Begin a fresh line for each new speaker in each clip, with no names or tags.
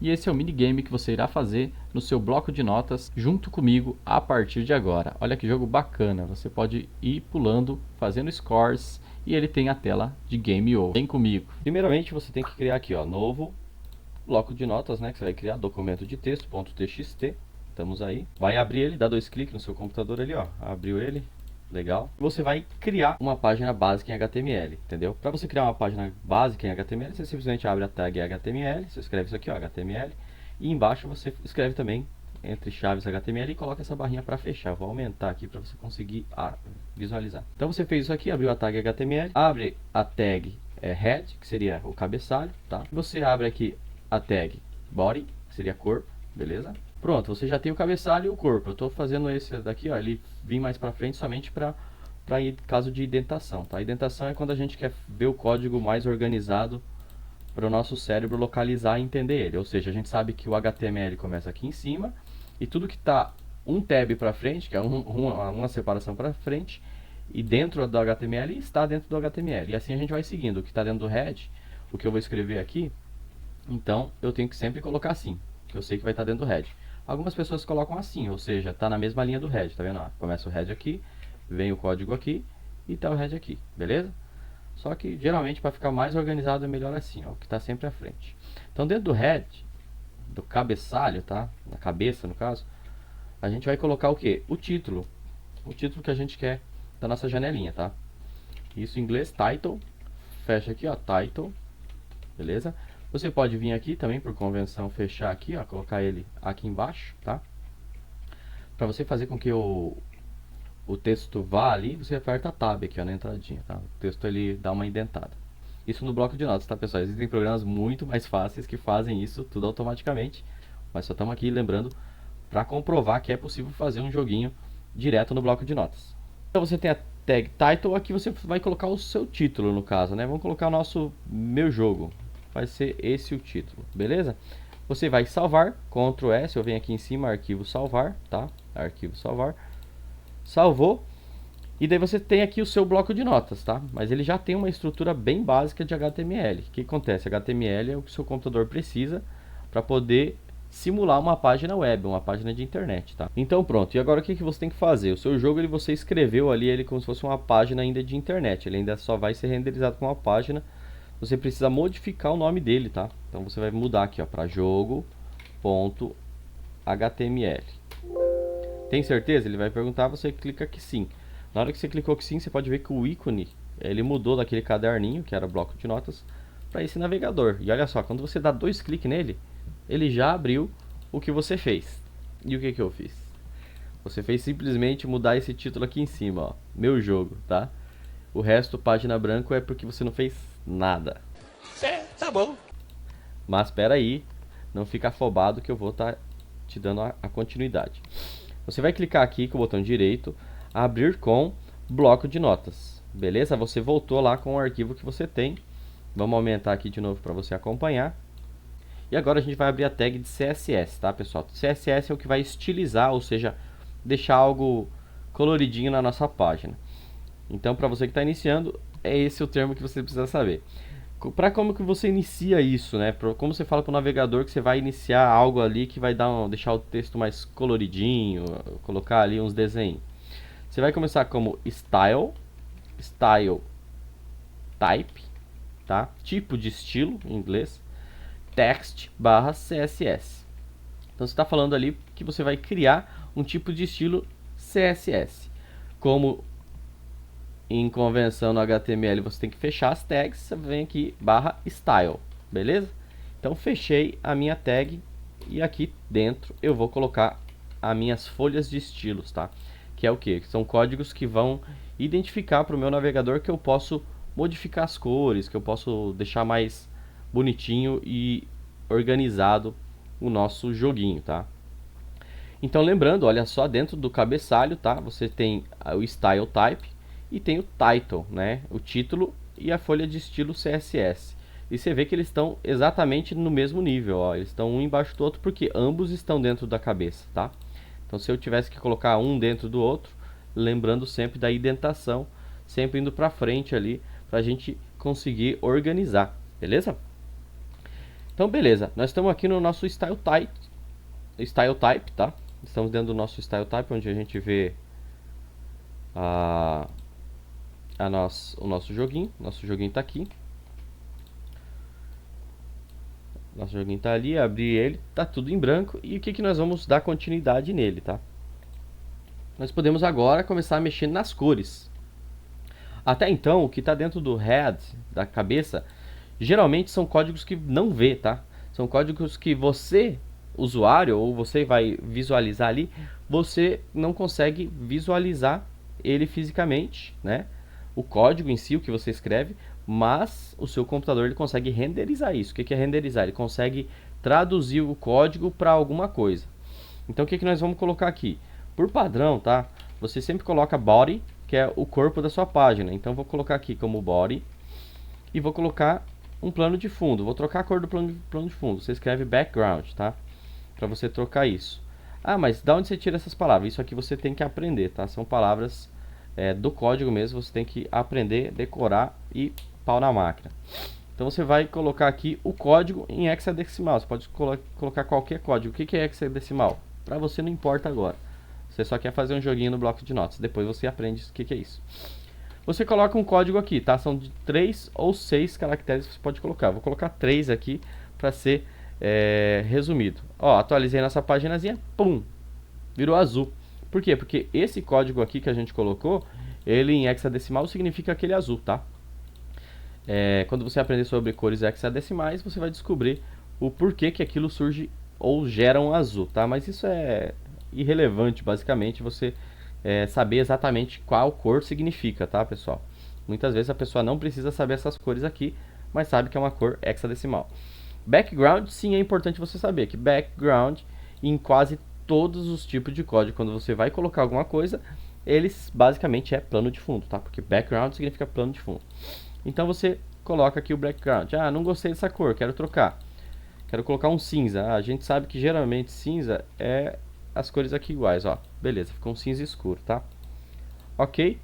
E esse é o minigame que você irá fazer no seu bloco de notas junto comigo a partir de agora. Olha que jogo bacana, você pode ir pulando, fazendo scores e ele tem a tela de Game Over. Vem comigo. Primeiramente você tem que criar aqui, ó, novo bloco de notas, né, que você vai criar documento de texto, .txt. Estamos aí. Vai abrir ele, dá 2 cliques no seu computador ali, ó. Abriu ele. Legal. Você vai criar uma página básica em HTML, entendeu? Para você criar uma página básica em HTML, você simplesmente abre a tag HTML, você escreve isso aqui, ó, HTML, e embaixo você escreve também entre chaves HTML e coloca essa barrinha para fechar. Vou aumentar aqui para você conseguir visualizar. Então você fez isso aqui, abriu a tag HTML, abre a tag head, que seria o cabeçalho, tá? Você abre aqui a tag body, que seria corpo, beleza? Pronto, você já tem o cabeçalho e o corpo. Eu estou fazendo esse daqui, ó, ele vem mais para frente somente para caso de indentação, tá? A indentação é quando a gente quer ver o código mais organizado para o nosso cérebro localizar e entender ele. Ou seja, a gente sabe que o HTML começa aqui em cima e tudo que está um tab para frente, que é uma separação para frente, e dentro do HTML está dentro do HTML. E assim a gente vai seguindo. O que está dentro do head, o que eu vou escrever aqui, então eu tenho que sempre colocar assim, que eu sei que vai estar dentro do head. Algumas pessoas colocam assim, ou seja, está na mesma linha do head, tá vendo? Ó, começa o head aqui, vem o código aqui e está o head aqui, beleza? Só que geralmente para ficar mais organizado é melhor assim, ó, que está sempre à frente. Então dentro do head, do cabeçalho, tá? Na cabeça no caso, a gente vai colocar o que? O título que a gente quer da nossa janelinha, tá? Isso em inglês, title, fecha aqui, ó, title, beleza? Você pode vir aqui também, por convenção, fechar aqui, ó, colocar ele aqui embaixo, tá? Para você fazer com que o texto vá ali, você aperta Tab aqui, ó, na entradinha, tá? O texto ele dá uma indentada. Isso no bloco de notas, tá, pessoal? Existem programas muito mais fáceis que fazem isso tudo automaticamente, mas só estamos aqui lembrando para comprovar que é possível fazer um joguinho direto no bloco de notas. Então você tem a tag title, aqui você vai colocar o seu título no caso, né? Vamos colocar o nosso meu jogo. Vai ser esse o título, beleza? Você vai salvar, Ctrl S, eu venho aqui em cima, arquivo salvar, tá? Arquivo salvar. Salvou. E daí você tem aqui o seu bloco de notas, tá? Mas ele já tem uma estrutura bem básica de HTML. O que acontece? HTML é o que o seu computador precisa para poder simular uma página web, uma página de internet, tá? Então pronto, e agora o que você tem que fazer? O seu jogo, você escreveu ali ele como se fosse uma página ainda de internet. Ele ainda só vai ser renderizado com uma página. Você precisa modificar o nome dele, tá? Então você vai mudar aqui, ó, para jogo.html. Tem certeza? Ele vai perguntar, você clica que sim. Na hora que você clicou que sim, você pode ver que o ícone, ele mudou daquele caderninho, que era bloco de notas, para esse navegador. E olha só, quando você dá 2 cliques nele, ele já abriu o que você fez. E o que eu fiz? Você fez simplesmente mudar esse título aqui em cima, ó, meu jogo, tá? O resto, página branca, é porque você não fez nada.
É, tá bom.
Mas espera aí, não fica afobado que eu vou estar te dando a continuidade. Você vai clicar aqui com o botão direito, abrir com bloco de notas, beleza? Você voltou lá com o arquivo que você tem. Vamos aumentar aqui de novo para você acompanhar. E agora a gente vai abrir a tag de CSS, tá, pessoal? CSS é o que vai estilizar, ou seja, deixar algo coloridinho na nossa página. Então, para você que está iniciando, é esse o termo que você precisa saber. Para como que você inicia isso, né? Como você fala para o navegador que você vai iniciar algo ali que vai deixar o texto mais coloridinho, colocar ali uns desenhos. Você vai começar como style type, tá? Tipo de estilo em inglês, text barra CSS. Então você está falando ali que você vai criar um tipo de estilo CSS. Como em convenção no HTML você tem que fechar as tags, você vem aqui barra style, beleza? Então fechei a minha tag e aqui dentro eu vou colocar as minhas folhas de estilos, tá? Que é o que? São códigos que vão identificar para o meu navegador que eu posso modificar as cores, que eu posso deixar mais bonitinho e organizado o nosso joguinho, tá? Então lembrando, olha só, dentro do cabeçalho, tá? Você tem o style type e tem o title, né? O título e a folha de estilo CSS. E você vê que eles estão exatamente no mesmo nível, ó. Eles estão um embaixo do outro porque ambos estão dentro da cabeça, tá? Então se eu tivesse que colocar um dentro do outro, lembrando sempre da indentação, sempre indo para frente ali, para a gente conseguir organizar, beleza? Então beleza, nós estamos aqui no nosso style type, tá? Estamos dentro do nosso style type, onde a gente vê o nosso joguinho. Nosso joguinho está aqui. Nosso joguinho está ali, abrir ele, tá tudo em branco. E o que nós vamos dar continuidade nele, tá? Nós podemos agora começar a mexer nas cores. Até então, o que está dentro do head, da cabeça, geralmente são códigos que não vê, tá? São códigos que você, usuário, ou você vai visualizar ali, você não consegue visualizar ele fisicamente, né? O código em si, o que você escreve, mas o seu computador ele consegue renderizar isso. O que é renderizar? Ele consegue traduzir o código para alguma coisa. Então o que nós vamos colocar aqui? Por padrão, tá? Você sempre coloca body, que é o corpo da sua página. Então vou colocar aqui como body e vou colocar um plano de fundo. Vou trocar a cor do plano de fundo. Você escreve background, tá? Para você trocar isso. Ah, mas da onde você tira essas palavras? Isso aqui você tem que aprender, tá? São palavras do código mesmo. Você tem que aprender, decorar e pau na máquina. Então você vai colocar aqui o código em hexadecimal. Você pode colocar qualquer código. O que é hexadecimal? Para você não importa agora. Você só quer fazer um joguinho no bloco de notas. Depois você aprende o que é isso. Você coloca um código aqui, tá? São de 3 ou 6 caracteres que você pode colocar. Vou colocar 3 aqui para ser resumido. Ó, atualizei nossa paginazinha, pum, virou azul. Por quê? Porque esse código aqui que a gente colocou, ele em hexadecimal significa aquele azul, tá? Quando você aprender sobre cores hexadecimais, você vai descobrir o porquê que aquilo surge ou gera um azul, tá? Mas isso é irrelevante, basicamente, você saber exatamente qual cor significa, tá, pessoal? Muitas vezes a pessoa não precisa saber essas cores aqui, mas sabe que é uma cor hexadecimal. Background, sim, é importante você saber que background, em quase todos os tipos de código, quando você vai colocar alguma coisa, eles basicamente é plano de fundo, tá? Porque background significa plano de fundo. Então você coloca aqui o background. Ah, não gostei dessa cor, quero trocar. Quero colocar um cinza. Ah, a gente sabe que geralmente cinza é as cores aqui iguais, ó. Beleza, ficou um cinza escuro, tá? Ok?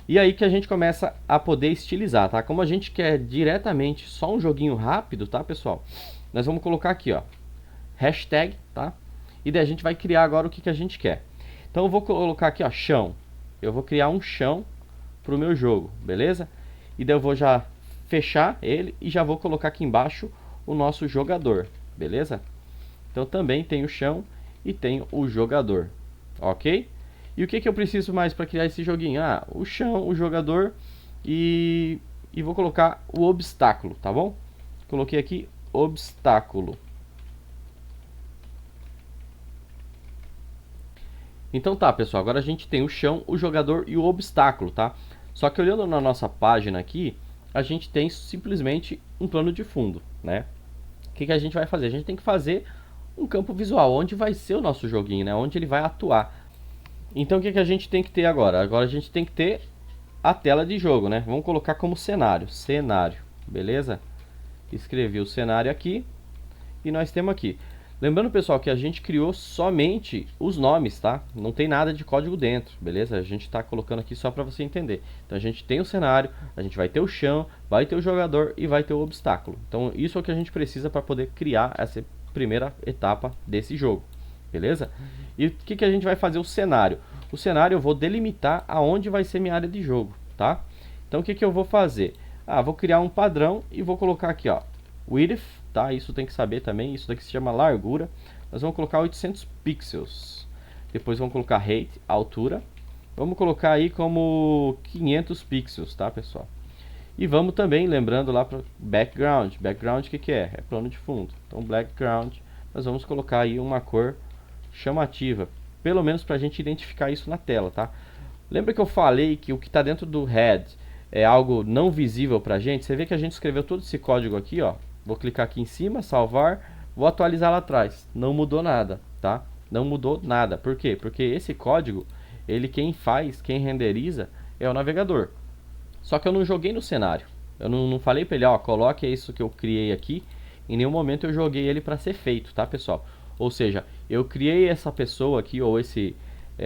E aí que a gente começa a poder estilizar, tá? Como a gente quer diretamente só um joguinho rápido, tá, pessoal? Nós vamos colocar aqui, ó, hashtag, tá? E daí a gente vai criar agora o que a gente quer. Então eu vou colocar aqui, ó, chão. Eu vou criar um chão pro meu jogo, beleza? E daí eu vou já fechar ele e já vou colocar aqui embaixo o nosso jogador, beleza? Então também tem o chão e tem o jogador, ok? E o que eu preciso mais para criar esse joguinho? Ah, o chão, o jogador e vou colocar o obstáculo, tá bom? Coloquei aqui obstáculo. Então tá, pessoal, agora a gente tem o chão, o jogador e o obstáculo, tá? Só que olhando na nossa página aqui, a gente tem simplesmente um plano de fundo, né? O que a gente vai fazer? A gente tem que fazer um campo visual, onde vai ser o nosso joguinho, né? Onde ele vai atuar. Então o que a gente tem que ter agora? Agora a gente tem que ter a tela de jogo, né? Vamos colocar como cenário. Cenário, beleza? Escrevi o cenário aqui e nós temos aqui. Lembrando, pessoal, que a gente criou somente os nomes, tá? Não tem nada de código dentro, beleza? A gente está colocando aqui só para você entender. Então a gente tem o cenário, a gente vai ter o chão, vai ter o jogador e vai ter o obstáculo. Então isso é o que a gente precisa para poder criar essa primeira etapa desse jogo, beleza? E o que a gente vai fazer? O cenário. O cenário eu vou delimitar aonde vai ser minha área de jogo, tá? Então o que eu vou fazer? Ah, vou criar um padrão e vou colocar aqui, ó, width, tá? Isso tem que saber também, isso daqui se chama largura. Nós vamos colocar 800 pixels. Depois vamos colocar height, altura. Vamos colocar aí como 500 pixels, tá, pessoal? E vamos também, lembrando lá para background. Background o que é? É plano de fundo. Então background, nós vamos colocar aí uma cor chamativa, pelo menos para a gente identificar isso na tela, tá? Lembra que eu falei que o que está dentro do head é algo não visível para a gente? Você vê que a gente escreveu todo esse código aqui, ó. Vou clicar aqui em cima, salvar, vou atualizar lá atrás. Não mudou nada, tá? Não mudou nada. Por quê? Porque esse código, ele quem faz, quem renderiza é o navegador. Só que eu não joguei no cenário. Eu não falei para ele, ó, coloque isso que eu criei aqui. Em nenhum momento eu joguei ele para ser feito, tá, pessoal? Ou seja, eu criei essa pessoa aqui, ou esse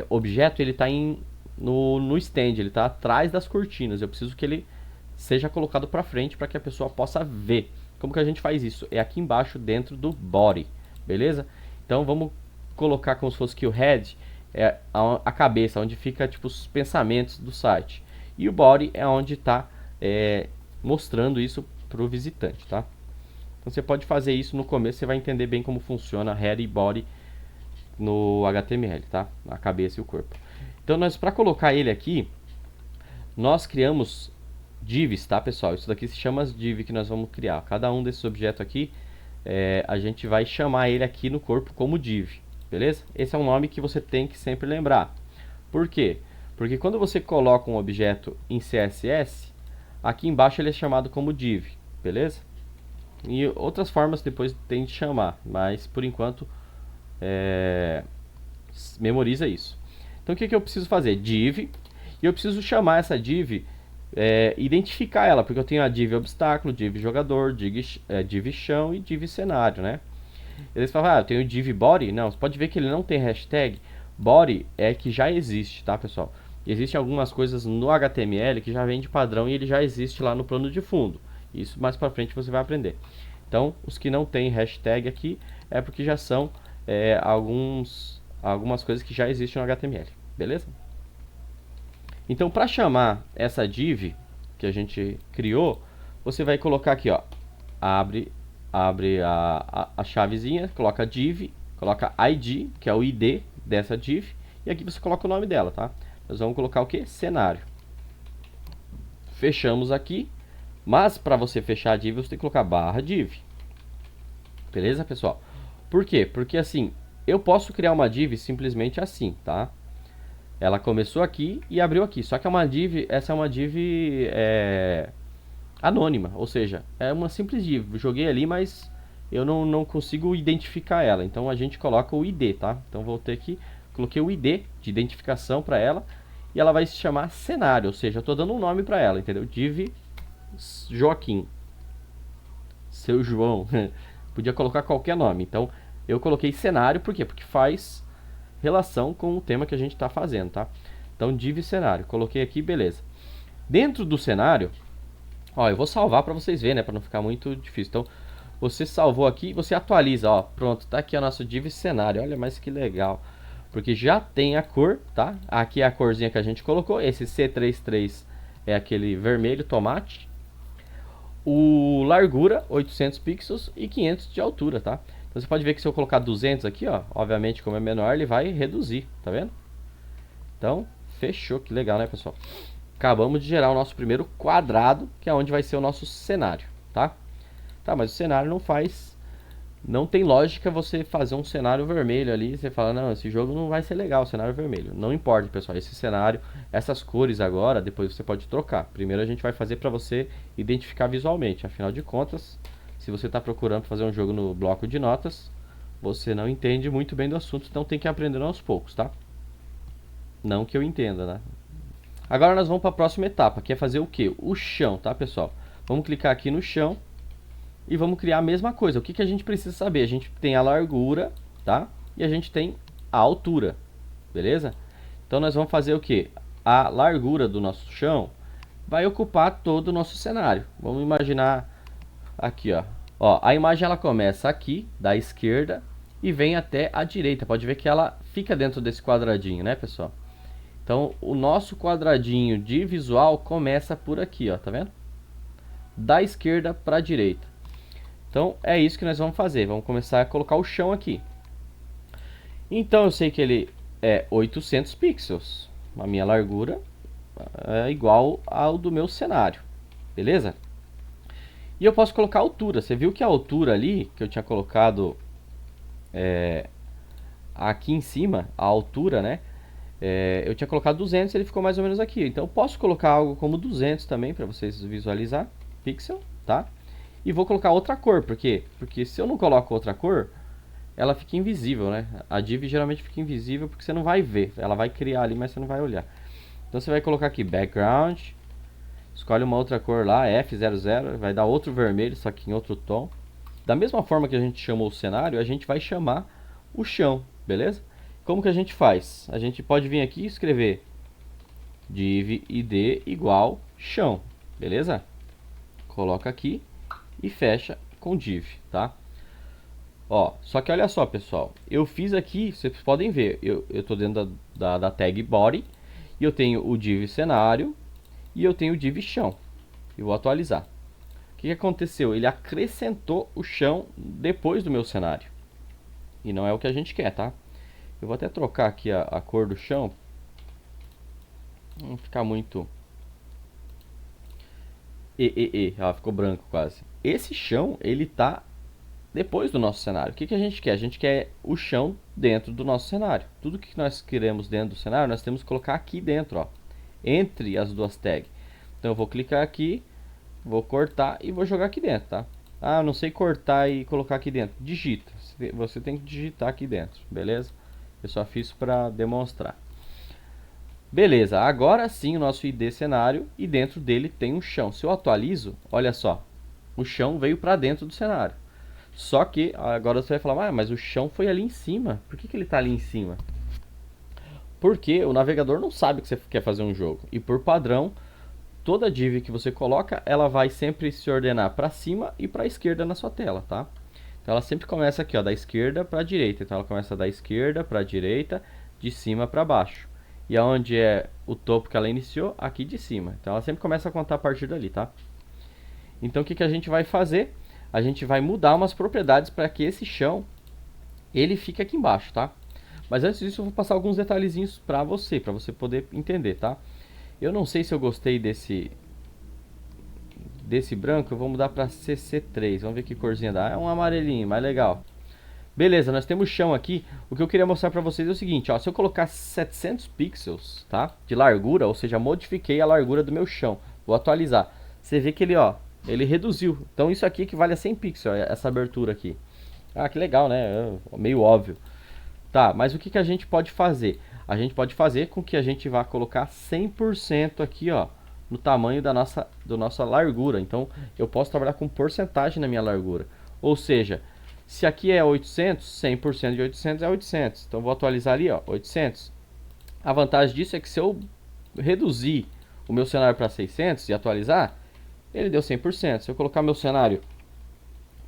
objeto, ele está no stand, ele está atrás das cortinas. Eu preciso que ele seja colocado para frente para que a pessoa possa ver. Como que a gente faz isso? É aqui embaixo dentro do body, beleza? Então vamos colocar como se fosse que o head é a cabeça, onde fica tipo os pensamentos do site. E o body é onde está mostrando isso para o visitante, tá? Então você pode fazer isso no começo, você vai entender bem como funciona head e body no HTML, tá? A cabeça e o corpo. Então nós, para colocar ele aqui, nós criamos divs, tá, pessoal? Isso daqui se chama as div que nós vamos criar. Cada um desses objetos aqui, a gente vai chamar ele aqui no corpo como div, beleza? Esse é um nome que você tem que sempre lembrar. Por quê? Porque quando você coloca um objeto em CSS, aqui embaixo ele é chamado como div, beleza? E outras formas depois tem de chamar, mas por enquanto memoriza isso. Então o que eu preciso fazer? Div, e eu preciso chamar essa div, identificar ela, porque eu tenho a div obstáculo, div jogador, div chão e div cenário, né? Eles falam, eu tenho div body. Não, você pode ver que ele não tem hashtag. Body é que já existe, tá, pessoal? Existem algumas coisas no HTML que já vem de padrão e ele já existe lá no plano de fundo. Isso mais pra frente você vai aprender. Então, os que não tem hashtag aqui é porque já são algumas coisas que já existem no HTML, beleza? Então, para chamar essa div que a gente criou, você vai colocar aqui, ó, abre a chavezinha, coloca div, coloca id, que é o id dessa div, e aqui você coloca o nome dela, tá? Nós vamos colocar o que? Cenário. Fechamos aqui, mas para você fechar a div, você tem que colocar barra div. Beleza, pessoal? Por quê? Porque assim, eu posso criar uma div simplesmente assim, tá? Ela começou aqui e abriu aqui. Só que é uma div, essa é uma div anônima, ou seja, é uma simples div. Joguei ali, mas eu não consigo identificar ela. Então a gente coloca o ID, tá? Então vou ter que coloquei o ID de identificação para ela e ela vai se chamar cenário, ou seja, eu estou dando um nome para ela, entendeu? Div Joaquim, seu João. Podia colocar qualquer nome. Então eu coloquei cenário, por quê? Porque faz relação com o tema que a gente está fazendo, tá? Então div cenário, coloquei aqui, beleza. Dentro do cenário, ó, eu vou salvar para vocês verem, né, para não ficar muito difícil. Então você salvou aqui, você atualiza, ó, pronto, tá aqui o nosso div cenário. Olha, mas que legal, porque já tem a cor, tá? Aqui é a corzinha que a gente colocou. Esse C33 é aquele vermelho tomate. O largura 800 pixels e 500 de altura, tá? Então você pode ver que se eu colocar 200 aqui, ó, obviamente como é menor ele vai reduzir, tá vendo? Então fechou, que legal, né, pessoal? Acabamos de gerar o nosso primeiro quadrado, que é onde vai ser o nosso cenário, tá? Tá, mas o cenário não tem lógica você fazer um cenário vermelho ali, você fala, não, esse jogo não vai ser legal, o cenário vermelho. Não importa, pessoal, esse cenário, essas cores agora, depois você pode trocar. Primeiro a gente vai fazer para você identificar visualmente, afinal de contas, se você está procurando fazer um jogo no bloco de notas, você não entende muito bem do assunto, então tem que aprender aos poucos, tá? Não que eu entenda, né? Agora nós vamos para a próxima etapa, que é fazer o que? O chão, tá, pessoal? Vamos clicar aqui no chão e vamos criar a mesma coisa. O que a gente precisa saber? A gente tem a largura, tá? E a gente tem a altura, beleza? Então nós vamos fazer o que? A largura do nosso chão vai ocupar todo o nosso cenário. Vamos imaginar aqui, ó. Ó, a imagem ela começa aqui, da esquerda, e vem até a direita. Pode ver que ela fica dentro desse quadradinho, né, pessoal? Então, o nosso quadradinho de visual começa por aqui, ó, tá vendo? Da esquerda para a direita. Então, é isso que nós vamos fazer. Vamos começar a colocar o chão aqui. Então, eu sei que ele é 800 pixels. A minha largura é igual ao do meu cenário. Beleza? E eu posso colocar a altura. Você viu que a altura ali, que eu tinha colocado aqui em cima, a altura, né? Eu tinha colocado 200, ele ficou mais ou menos aqui. Então eu posso colocar algo como 200 também, para vocês visualizar, pixel, tá? E vou colocar outra cor, por quê? Porque se eu não coloco outra cor, ela fica invisível, né? A div geralmente fica invisível porque você não vai ver. Ela vai criar ali, mas você não vai olhar. Então você vai colocar aqui background, escolhe uma outra cor lá, F00, vai dar outro vermelho, só que em outro tom. Da mesma forma que a gente chamou o cenário, a gente vai chamar o chão, beleza? Como que a gente faz? A gente pode vir aqui e escrever div id igual chão, beleza? Coloca aqui e fecha com div, tá? Ó, só que olha só, pessoal, eu fiz aqui, vocês podem ver, eu tô dentro da tag body, e eu tenho o div cenário, e eu tenho o div chão. Eu vou atualizar. O que aconteceu? Ele acrescentou o chão depois do meu cenário. E não é o que a gente quer, tá? Eu vou até trocar aqui a cor do chão. Não ficar muito... ficou branco quase. Esse chão, ele tá depois do nosso cenário. O que a gente quer? A gente quer o chão dentro do nosso cenário. Tudo que nós queremos dentro do cenário, nós temos que colocar aqui dentro, ó, entre as duas tags. Então eu vou clicar aqui, vou cortar e vou jogar aqui dentro, tá? Ah, não sei cortar e colocar aqui dentro. Digita. Você tem que digitar aqui dentro, beleza? Eu só fiz para demonstrar. Beleza, agora sim o nosso ID cenário e dentro dele tem um chão. Se eu atualizo, olha só, o chão veio para dentro do cenário. Só que agora você vai falar, mas o chão foi ali em cima. Por que ele está ali em cima? Porque o navegador não sabe que você quer fazer um jogo. E por padrão, toda div que você coloca, ela vai sempre se ordenar para cima e para a esquerda na sua tela, tá? Então ela sempre começa aqui, ó, da esquerda para a direita. Então ela começa da esquerda para a direita, de cima para baixo. E aonde é o topo que ela iniciou? Aqui de cima. Então ela sempre começa a contar a partir dali, tá? Então o que a gente vai fazer? A gente vai mudar umas propriedades para que esse chão ele fique aqui embaixo, tá? Mas antes disso eu vou passar alguns detalhezinhos para você poder entender, tá? Eu não sei se eu gostei desse branco, eu vou mudar para CC3. Vamos ver que corzinha dá. É um amarelinho, mais legal. Beleza, nós temos chão aqui. O que eu queria mostrar para vocês é o seguinte, ó, se eu colocar 700 pixels, tá? De largura, ou seja, modifiquei a largura do meu chão. Vou atualizar. Você vê que ele, ó, ele reduziu. Então isso aqui equivale a 100 pixels, essa abertura aqui. Ah, que legal, né? É meio óbvio. Tá, mas o que a gente pode fazer? A gente pode fazer com que a gente vá colocar 100% aqui, ó, no tamanho da nossa largura. Então, eu posso trabalhar com porcentagem na minha largura. Ou seja, se aqui é 800, 100% de 800 é 800. Então, vou atualizar ali, ó, 800. A vantagem disso é que se eu reduzir o meu cenário para 600 e atualizar, ele deu 100%. Se eu colocar meu cenário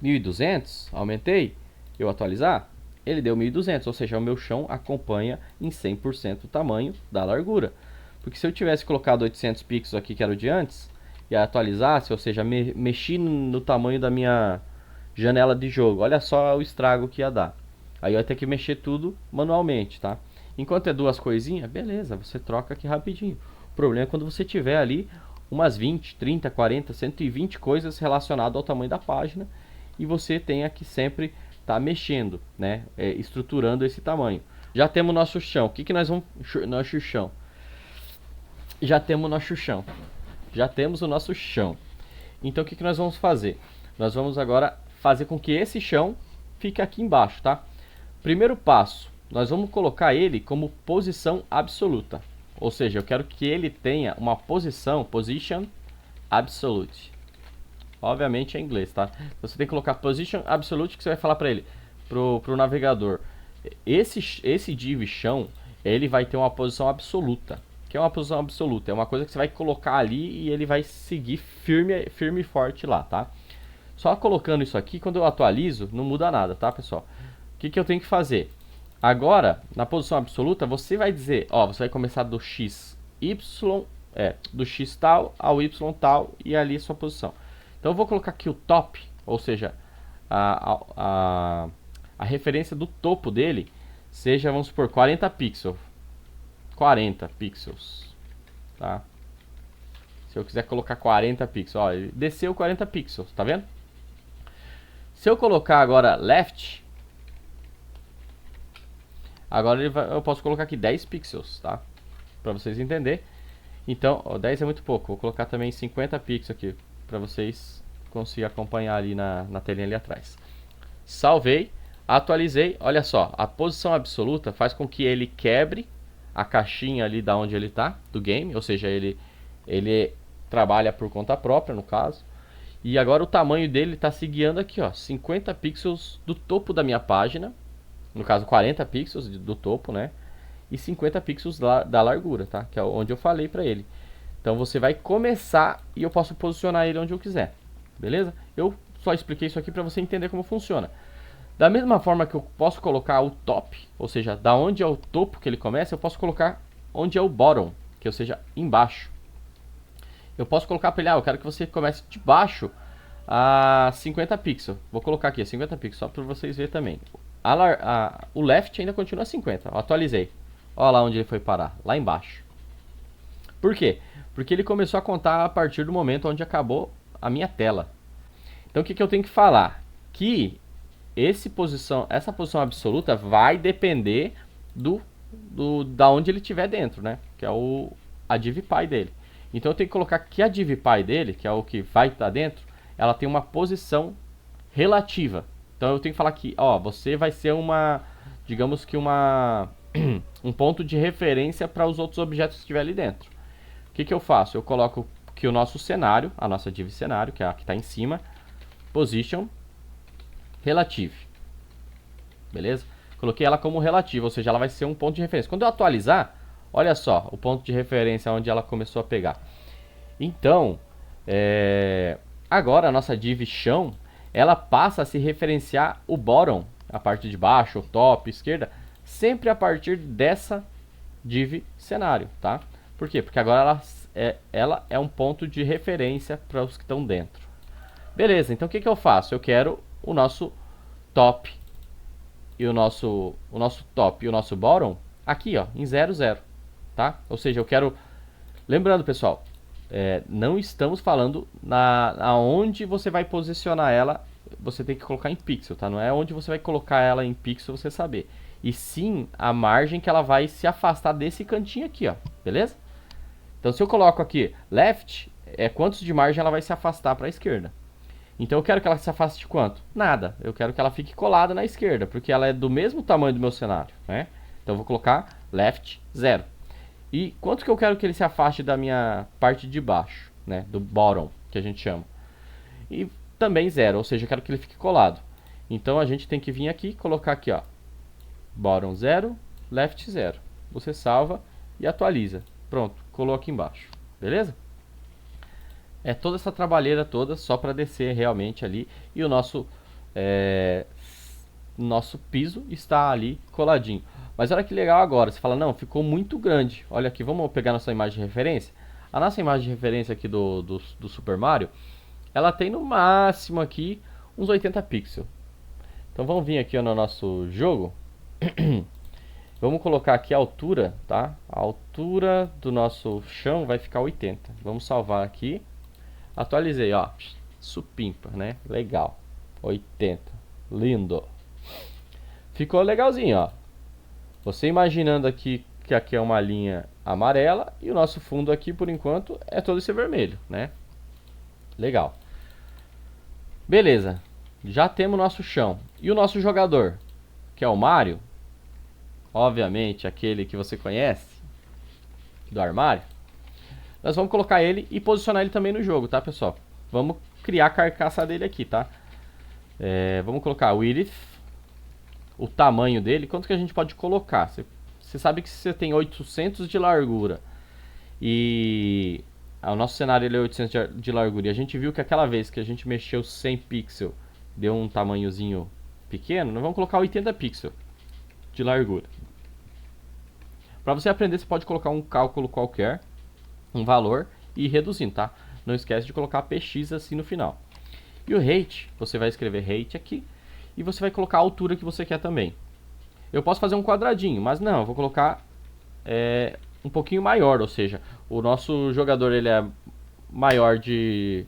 1200, aumentei, eu atualizar, ele deu 1200, ou seja, o meu chão acompanha em 100% o tamanho da largura. Porque se eu tivesse colocado 800 pixels aqui, que era o de antes, e atualizasse, ou seja, mexi no tamanho da minha janela de jogo, olha só o estrago que ia dar. Aí eu ia ter que mexer tudo manualmente, tá? Enquanto é duas coisinhas, beleza, você troca aqui rapidinho. O problema é quando você tiver ali umas 20, 30, 40, 120 coisas relacionadas ao tamanho da página e você tenha que sempre estar mexendo, né? Estruturando esse tamanho. Já temos nosso chão. O que nós vamos... Nosso chão. Já temos nosso chão. Já temos o nosso chão. Então o que nós vamos fazer? Nós vamos agora fazer com que esse chão fique aqui embaixo, tá? Primeiro passo, nós vamos colocar ele como posição absoluta. Ou seja, eu quero que ele tenha uma position absolute. Obviamente é em inglês, tá? Você tem que colocar position absolute, que você vai falar para ele, pro navegador. Esse div chão, ele vai ter uma posição absoluta. O que é uma posição absoluta? É uma coisa que você vai colocar ali e ele vai seguir firme e forte lá, tá? Só colocando isso aqui, quando eu atualizo, não muda nada, tá, pessoal? O que eu tenho que fazer? Agora, na posição absoluta, você vai dizer, ó, você vai começar do x, do x tal ao y tal e ali a sua posição. Então eu vou colocar aqui o top, ou seja, a referência do topo dele seja, vamos supor, 40 pixels. 40 pixels, tá? Se eu quiser colocar 40 pixels, ó, ele desceu 40 pixels, tá vendo? Se eu colocar agora left, agora eu posso colocar aqui 10 pixels, tá? Pra vocês entenderem. Então, ó, 10 é muito pouco, vou colocar também 50 pixels aqui, pra vocês conseguirem acompanhar ali na telinha ali atrás. Salvei, atualizei, olha só, a posição absoluta faz com que ele quebre a caixinha ali da onde ele tá, do game, ou seja, ele trabalha por conta própria, no caso. E agora o tamanho dele está se guiando aqui, ó, 50 pixels do topo da minha página, no caso 40 pixels do topo, né? E 50 pixels da largura, tá? Que é onde eu falei para ele. Então você vai começar e eu posso posicionar ele onde eu quiser, beleza? Eu só expliquei isso aqui para você entender como funciona. Da mesma forma que eu posso colocar o top, ou seja, da onde é o topo que ele começa, eu posso colocar onde é o bottom, que ou seja, embaixo. Eu posso colocar para ele, eu quero que você comece de baixo a 50 pixels. Vou colocar aqui a 50 pixels, só para vocês verem também. O left ainda continua 50, eu atualizei. Olha lá onde ele foi parar, lá embaixo. Por quê? Porque ele começou a contar a partir do momento onde acabou a minha tela. Então o que eu tenho que falar? Que essa posição absoluta vai depender da onde ele estiver dentro, né? Que é a DivPy dele. Então eu tenho que colocar que a DivPy dele, que é o que vai estar dentro, ela tem uma posição relativa. Então eu tenho que falar que, ó, você vai ser digamos que um ponto de referência para os outros objetos que estiver ali dentro. O que eu faço? Eu coloco que o nosso cenário, a nossa div cenário, que é a que está em cima, position relative. Beleza? Coloquei ela como relativa, ou seja, ela vai ser um ponto de referência. Quando eu atualizar, olha só, o ponto de referência onde ela começou a pegar. Então, agora a nossa div chão, ela passa a se referenciar o bottom, a parte de baixo, o top, esquerda, sempre a partir dessa div cenário, tá? Por quê? Porque agora ela é um ponto de referência para os que estão dentro. Beleza, então o que eu faço? Eu quero o nosso top e o nosso top e o nosso bottom aqui, ó, em 0, 0, tá? Ou seja, eu quero... Lembrando, pessoal, não estamos falando aonde você vai posicionar ela, você tem que colocar em pixel, tá? Não é onde você vai colocar ela em pixel você saber. E sim a margem que ela vai se afastar desse cantinho aqui, ó, beleza? Então se eu coloco aqui left, quantos de margem ela vai se afastar para a esquerda. Então eu quero que ela se afaste de quanto? Nada. Eu quero que ela fique colada na esquerda, porque ela é do mesmo tamanho do meu cenário, né? Então eu vou colocar left 0. E quanto que eu quero que ele se afaste da minha parte de baixo, né? Do bottom, que a gente chama. E também 0, ou seja, eu quero que ele fique colado. Então a gente tem que vir aqui e colocar aqui, ó, bottom 0, left 0. Você salva e atualiza. Pronto, colou aqui embaixo. Beleza? É toda essa trabalheira toda só para descer realmente ali. E o nosso piso está ali coladinho. Mas olha que legal agora. Você fala, não, ficou muito grande. Olha aqui, vamos pegar nossa imagem de referência. A nossa imagem de referência aqui do Super Mario, ela tem no máximo aqui uns 80 pixels. Então vamos vir aqui no nosso jogo. Vamos colocar aqui a altura, tá? A altura do nosso chão vai ficar 80. Vamos salvar aqui. Atualizei, ó. Supimpa, né? Legal. 80. Lindo. Ficou legalzinho, ó. Você imaginando aqui que aqui é uma linha amarela e o nosso fundo aqui, por enquanto, é todo esse vermelho, né? Legal. Beleza. Já temos o nosso chão. E o nosso jogador, que é o Mario, obviamente aquele que você conhece do armário, nós vamos colocar ele e posicionar ele também no jogo, tá, pessoal? Vamos criar a carcaça dele aqui, tá? Vamos colocar o width, o tamanho dele. Quanto que a gente pode colocar? Você sabe que se você tem 800 de largura e o nosso cenário ele é 800 de largura, e a gente viu que aquela vez que a gente mexeu 100 pixels deu um tamanhozinho pequeno, nós vamos colocar 80 pixels de largura. Para você aprender, você pode colocar um cálculo qualquer, um valor, e ir reduzindo, tá? Não esquece de colocar px assim no final. E o height, você vai escrever height aqui, e você vai colocar a altura que você quer também. Eu posso fazer um quadradinho, mas não, eu vou colocar um pouquinho maior, ou seja, o nosso jogador ele é maior de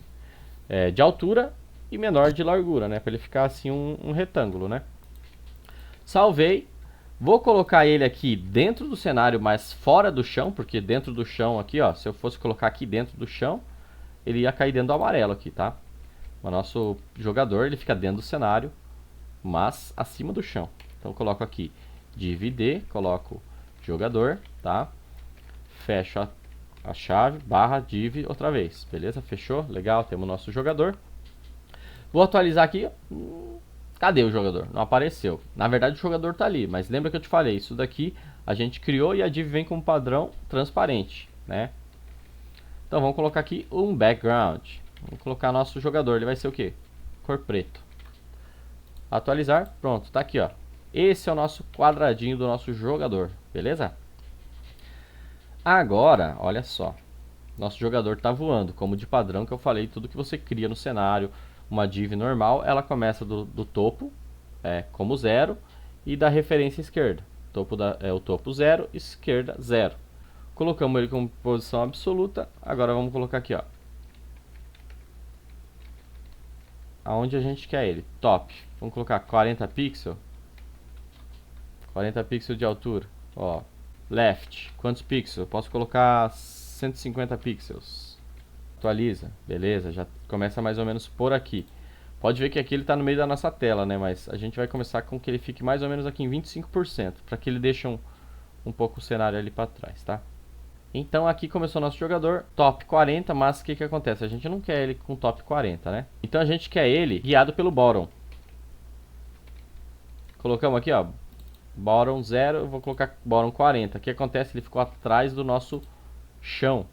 altura e menor de largura, né? Para ele ficar assim um retângulo, né? Salvei. Vou colocar ele aqui dentro do cenário, mas fora do chão, porque dentro do chão aqui, ó, se eu fosse colocar aqui dentro do chão, ele ia cair dentro do amarelo aqui, tá? O nosso jogador, ele fica dentro do cenário, mas acima do chão. Então eu coloco aqui div, coloco jogador, tá? Fecho a chave, barra div outra vez, beleza? Fechou? Legal, temos o nosso jogador. Vou atualizar aqui. Cadê o jogador? Não apareceu. Na verdade o jogador está ali, mas lembra que eu te falei, isso daqui a gente criou e a div vem com padrão transparente, né? Então vamos colocar aqui um background. Vamos colocar nosso jogador, ele vai ser o quê? cor preto. Atualizar, pronto, tá aqui, ó. Esse é o nosso quadradinho do nosso jogador, beleza? Agora, olha só. Nosso jogador está voando, como de padrão que eu falei, tudo que você cria no cenário, uma div normal, ela começa do topo, como 0, e da referência esquerda. O topo 0, esquerda 0. Colocamos ele como posição absoluta, agora vamos colocar aqui, ó. Aonde a gente quer ele? Top. Vamos colocar 40 pixels. 40 pixels de altura. Ó, left. Quantos pixels? Eu posso colocar 150 pixels. Atualiza. Beleza, já começa mais ou menos por aqui. Pode ver que aqui ele está no meio da nossa tela, né? Mas a gente vai começar com que ele fique mais ou menos aqui em 25%. Para que ele deixe um pouco o cenário ali para trás, tá? Então aqui começou nosso jogador, top 40, mas o que acontece? A gente não quer ele com top 40, né? Então a gente quer ele guiado pelo bottom. Colocamos aqui, ó, bottom 0, eu vou colocar bottom 40. O que acontece? Ele ficou atrás do nosso chão.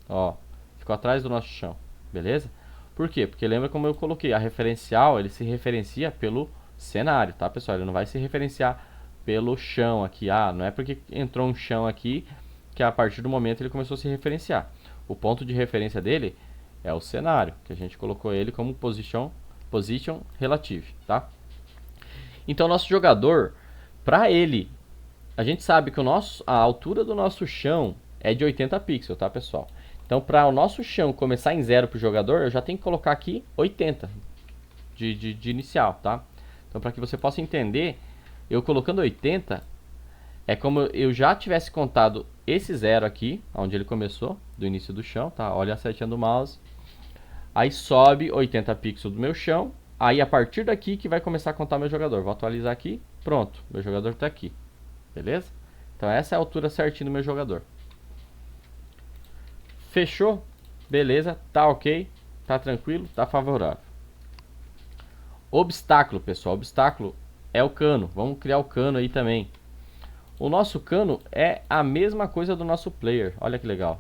Ó, ficou atrás do nosso chão, beleza? Por quê? Porque lembra como eu coloquei, a referencial, ele se referencia pelo cenário, tá, pessoal? Ele não vai se referenciar pelo chão aqui. Ah, não é porque entrou um chão aqui que a partir do momento ele começou a se referenciar. O ponto de referência dele é o cenário, que a gente colocou ele como position relative, tá? Então nosso jogador, para ele, a gente sabe que a altura do nosso chão é de 80 pixels, tá, pessoal? Então para o nosso chão começar em 0 para o jogador, eu já tenho que colocar aqui 80 de inicial, tá? Então para que você possa entender, eu colocando 80, é como eu já tivesse contado esse 0 aqui, onde ele começou, do início do chão, tá? Olha a setinha do mouse. Aí sobe 80 pixels do meu chão. Aí a partir daqui que vai começar a contar meu jogador. Vou atualizar aqui, pronto, meu jogador está aqui. Beleza? Então essa é a altura certinha do meu jogador. Fechou? Beleza, tá ok, tá tranquilo, tá favorável. Obstáculo, pessoal, obstáculo é o cano. Vamos criar o cano aí também. O nosso cano é a mesma coisa do nosso player. Olha que legal.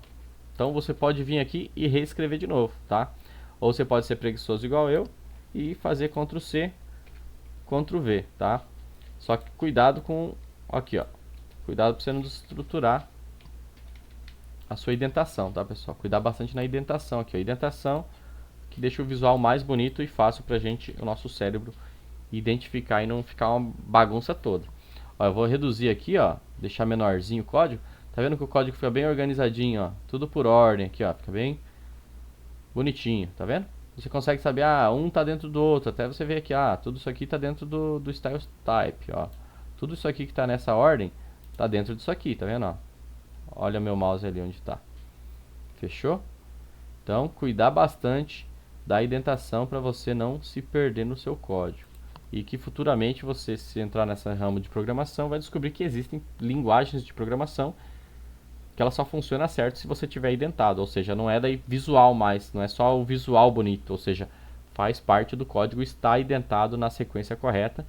Então você pode vir aqui e reescrever de novo, tá? Ou você pode ser preguiçoso igual eu e fazer Ctrl C, Ctrl V, tá? Só que cuidado com... Aqui, ó. Cuidado para você não desestruturar a sua indentação, tá, pessoal? Cuidar bastante na indentação aqui, ó. Indentação que deixa o visual mais bonito e fácil pra gente, o nosso cérebro, identificar e não ficar uma bagunça toda. Ó, eu vou reduzir aqui, ó, deixar menorzinho o código. Tá vendo que o código fica bem organizadinho, ó, tudo por ordem aqui, ó, fica bem bonitinho, tá vendo? Você consegue saber, ah, um tá dentro do outro, até você ver aqui, ah, tudo isso aqui tá dentro do style type, ó. Tudo isso aqui que tá nessa ordem, tá dentro disso aqui, tá vendo, ó? Olha meu mouse ali onde tá. Fechou? Então, cuidar bastante da indentação para você não se perder no seu código. E que futuramente você, se entrar nessa ramo de programação, vai descobrir que existem linguagens de programação que ela só funciona certo se você tiver indentado, ou seja, não é daí visual mais, não é só o visual bonito, ou seja, faz parte do código estar indentado na sequência correta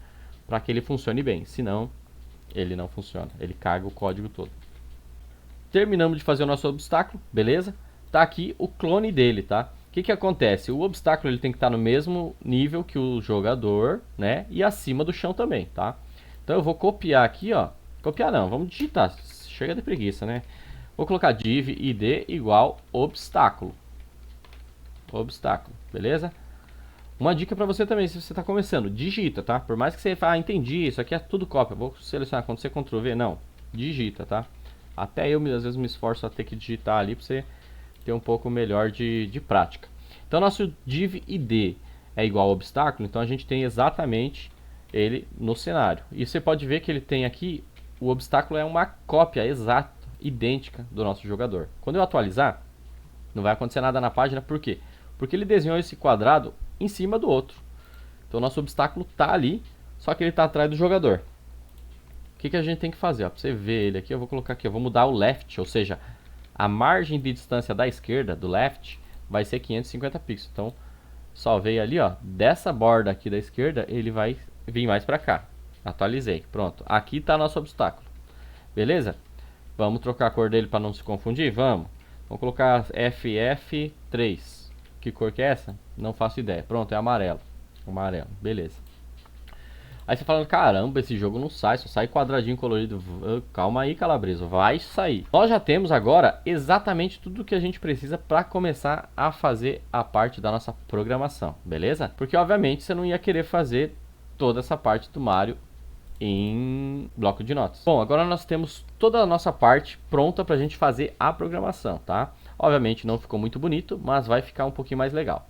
para que ele funcione bem, senão ele não funciona, ele caga o código todo. Terminamos de fazer o nosso obstáculo, beleza? Tá aqui o clone dele, tá? O que acontece? O obstáculo ele tem que estar no mesmo nível que o jogador, né? E acima do chão também, tá? Então eu vou copiar aqui, ó. Copiar não, vamos digitar. Chega de preguiça, né? Vou colocar div id igual obstáculo. Obstáculo, beleza? Uma dica para você também, se você está começando, digita, tá? Por mais que você fale, entendi, isso aqui é tudo cópia. Vou selecionar, quando você Ctrl V, não. Digita, tá? Até eu, às vezes, me esforço a ter que digitar ali para você ter um pouco melhor de prática. Então, nosso div id é igual ao obstáculo, então a gente tem exatamente ele no cenário. E você pode ver que ele tem aqui, o obstáculo é uma cópia exata, idêntica do nosso jogador. Quando eu atualizar, não vai acontecer nada na página, por quê? Porque ele desenhou esse quadrado em cima do outro. Então, nosso obstáculo está ali, só que ele está atrás do jogador. O que a gente tem que fazer? Para você ver ele aqui, eu vou colocar aqui, eu vou mudar o left, ou seja, a margem de distância da esquerda, do left, vai ser 550 pixels. Então, salvei ali, ó, dessa borda aqui da esquerda, ele vai vir mais para cá. Atualizei, pronto. Aqui está nosso obstáculo. Beleza? Vamos trocar a cor dele para não se confundir? Vamos. Vamos colocar FF3. Que cor que é essa? Não faço ideia. Pronto, é amarelo. Amarelo, beleza. Aí você falando, caramba, esse jogo não sai, só sai quadradinho colorido. Calma aí, Calabresa, vai sair. Nós já temos agora exatamente tudo o que a gente precisa para começar a fazer a parte da nossa programação, beleza? Porque obviamente você não ia querer fazer toda essa parte do Mario em bloco de notas. Bom, agora nós temos toda a nossa parte pronta para a gente fazer a programação, tá? Obviamente não ficou muito bonito, mas vai ficar um pouquinho mais legal.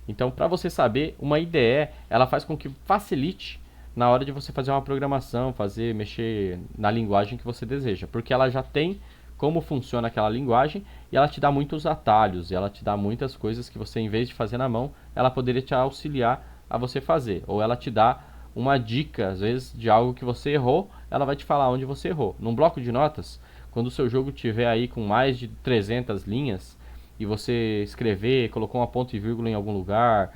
Então, para você saber, uma IDE, ela faz com que facilite na hora de você fazer uma programação, mexer na linguagem que você deseja, porque ela já tem como funciona aquela linguagem e ela te dá muitos atalhos, ela te dá muitas coisas que você, em vez de fazer na mão, ela poderia te auxiliar a você fazer, ou ela te dá uma dica, às vezes, de algo que você errou, ela vai te falar onde você errou. Num bloco de notas, quando o seu jogo tiver aí com mais de 300 linhas e você escrever, colocou uma ponto e vírgula em algum lugar,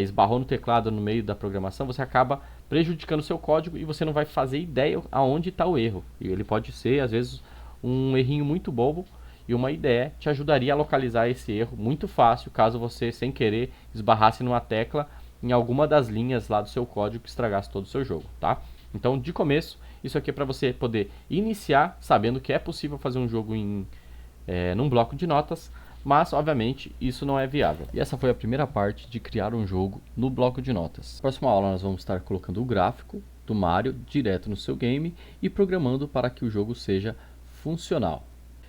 esbarrou no teclado no meio da programação, você acaba prejudicando o seu código e você não vai fazer ideia aonde está o erro. E ele pode ser, às vezes, um errinho muito bobo, e uma IDE te ajudaria a localizar esse erro muito fácil, caso você, sem querer, esbarrasse numa tecla em alguma das linhas lá do seu código que estragasse todo o seu jogo, tá? Então, de começo, isso aqui é para você poder iniciar sabendo que é possível fazer um jogo num bloco de notas, mas obviamente isso não é viável. E essa foi a primeira parte de criar um jogo no bloco de notas. Na próxima aula nós vamos estar colocando o gráfico do Mario direto no seu game e programando para que o jogo seja funcional.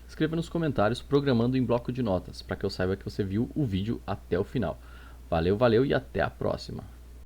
Escreva nos comentários programando em bloco de notas, para que eu saiba que você viu o vídeo até o final. Valeu, valeu e até a próxima!